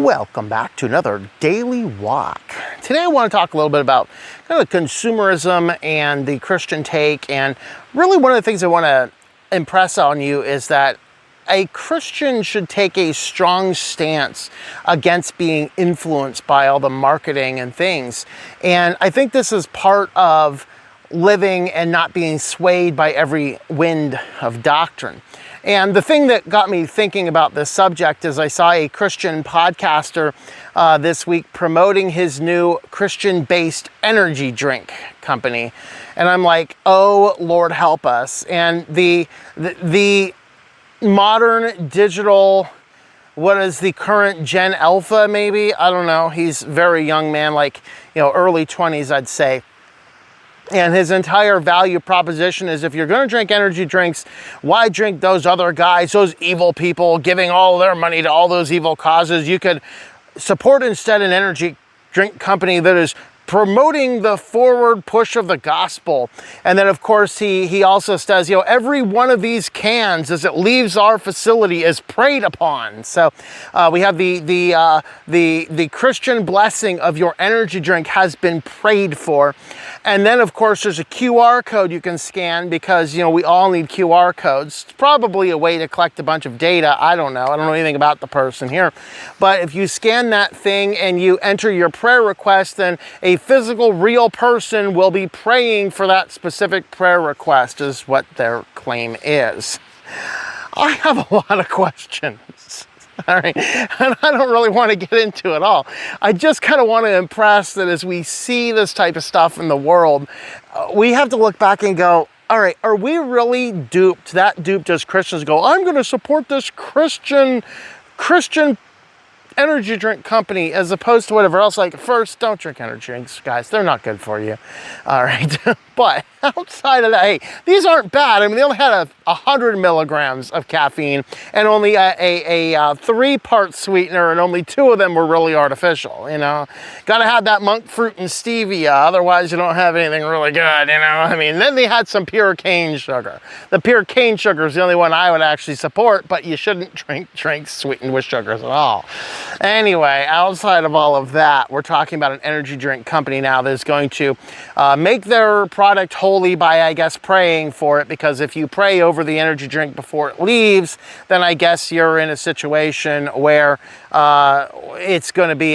Welcome back to another Daily Walk. Today I want to talk a little bit about kind of consumerism and the Christian take, and really one of the things I want to impress on you is that a Christian should take a strong stance against being influenced by all the marketing and things. And I think this is part of living and not being swayed by every wind of doctrine. And the thing that got me thinking about this subject is I saw a Christian podcaster this week promoting his new Christian-based energy drink company. And I'm like, oh, Lord help us. And the modern digital, what is the current Gen Alpha maybe? I don't know. He's a very young man, like, early 20s, I'd say. And his entire value proposition is if you're going to drink energy drinks, why drink those other guys, those evil people giving all their money to all those evil causes? You could support instead an energy drink company that is promoting the forward push of the gospel. And then of course he also says, every one of these cans as it leaves our facility is prayed upon. So we have the Christian blessing of your energy drink has been prayed for. And then of course there's a QR code you can scan because we all need QR codes. It's probably a way to collect a bunch of data. I don't know anything about the person here. But if you scan that thing and you enter your prayer request, then a physical, real person will be praying for that specific prayer request, is what their claim is. I have a lot of questions. All right, and I don't really want to get into it all. I just kind of want to impress that as we see this type of stuff in the world, we have to look back and go, all right, are we really duped? That duped as Christians go, I'm going to support this Christian energy drink company as opposed to whatever else. Like, first, don't drink energy drinks, guys. They're not good for you. All right. But outside of that, hey, these aren't bad. I mean, they only had 100 milligrams of caffeine and only a 3-part sweetener, and only 2 of them were really artificial. Got to have that monk fruit and stevia, otherwise you don't have anything really good. I mean, then they had some pure cane sugar. The pure cane sugar is the only one I would actually support, but you shouldn't drink drinks sweetened with sugars at all. Anyway, outside of all of that, we're talking about an energy drink company now that's going to make their product holy by, I guess, praying for it, because if you pray over the energy drink before it leaves, then I guess you're in a situation where it's going to be,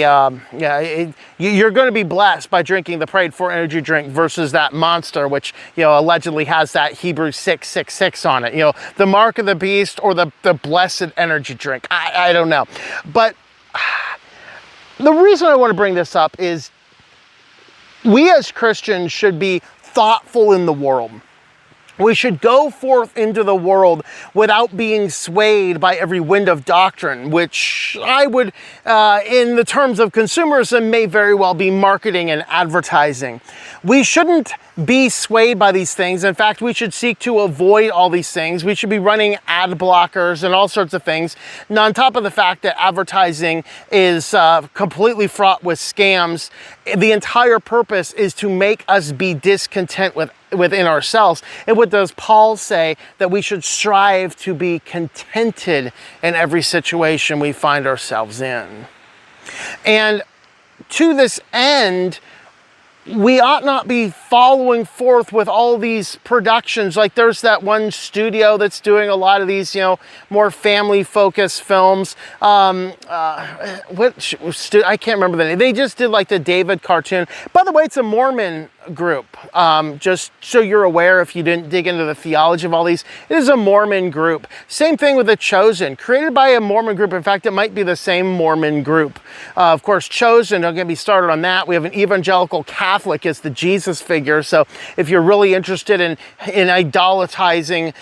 you're going to be blessed by drinking the prayed for energy drink versus that monster, which, allegedly has that Hebrews 6:66 on it, the mark of the beast or the blessed energy drink. I don't know. But the reason I want to bring this up is we as Christians should be thoughtful in the world. We should go forth into the world without being swayed by every wind of doctrine, which I would, in the terms of consumerism, may very well be marketing and advertising. We shouldn't be swayed by these things. In fact, we should seek to avoid all these things. We should be running ad blockers and all sorts of things. And on top of the fact that advertising is completely fraught with scams, the entire purpose is to make us be discontent within ourselves. And what does Paul say? That we should strive to be contented in every situation we find ourselves in. And to this end, we ought not be following forth with all these productions. Like there's that one studio that's doing a lot of these, more family-focused films. I can't remember the name. They just did like the David cartoon. By the way, it's a Mormon group. Just so you're aware, if you didn't dig into the theology of all these, it is a Mormon group. Same thing with The Chosen, created by a Mormon group. In fact, it might be the same Mormon group. Of course, Chosen, don't get me started on that. We have an evangelical Catholic as the Jesus figure. So if you're really interested in idolatizing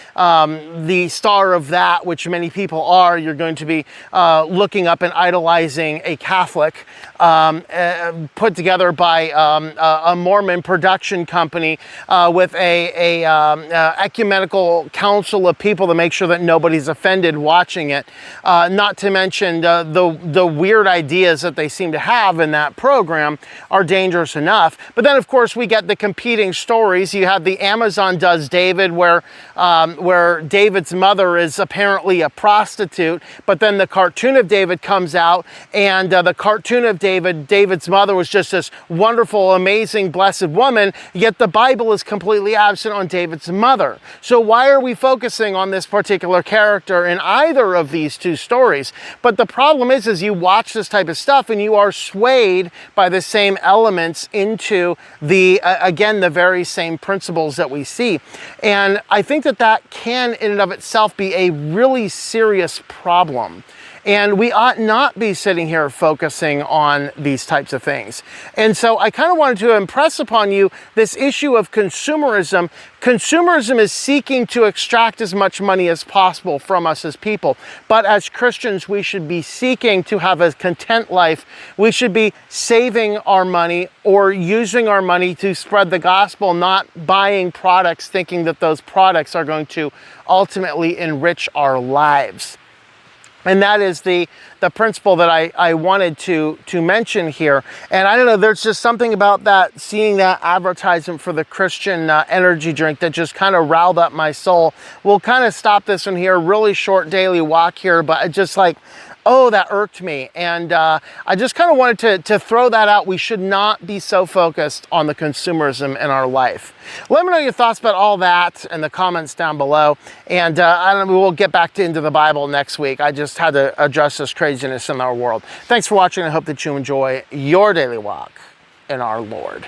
the star of that, which many people are, you're going to be looking up and idolizing a Catholic. put together by a Mormon production company with a ecumenical council of people to make sure that nobody's offended watching it. Not to mention the weird ideas that they seem to have in that program are dangerous enough. But then, of course, we get the competing stories. You have the Amazon Does David, where David's mother is apparently a prostitute, but then the cartoon of David comes out, and the cartoon of David's mother was just this wonderful, amazing, blessed woman, yet the Bible is completely absent on David's mother. So why are we focusing on this particular character in either of these two stories? But the problem is you watch this type of stuff and you are swayed by the same elements into again, the very same principles that we see. And I think that can in and of itself be a really serious problem. And we ought not be sitting here focusing on these types of things. And so I kind of wanted to impress upon you this issue of consumerism. Consumerism is seeking to extract as much money as possible from us as people. But as Christians, we should be seeking to have a content life. We should be saving our money or using our money to spread the gospel, not buying products thinking that those products are going to ultimately enrich our lives. And that is the principle that I wanted to mention here. And I don't know, there's just something about that, seeing that advertisement for the Christian energy drink that just kind of riled up my soul. We'll kind of stop this one here, really short daily walk here, but it just like, oh, that irked me. And I just kind of wanted to throw that out. We should not be so focused on the consumerism in our life. Let me know your thoughts about all that in the comments down below. And I don't know, we'll get back into the Bible next week. I just had to address this craziness in our world. Thanks for watching. I hope that you enjoy your daily walk in our Lord.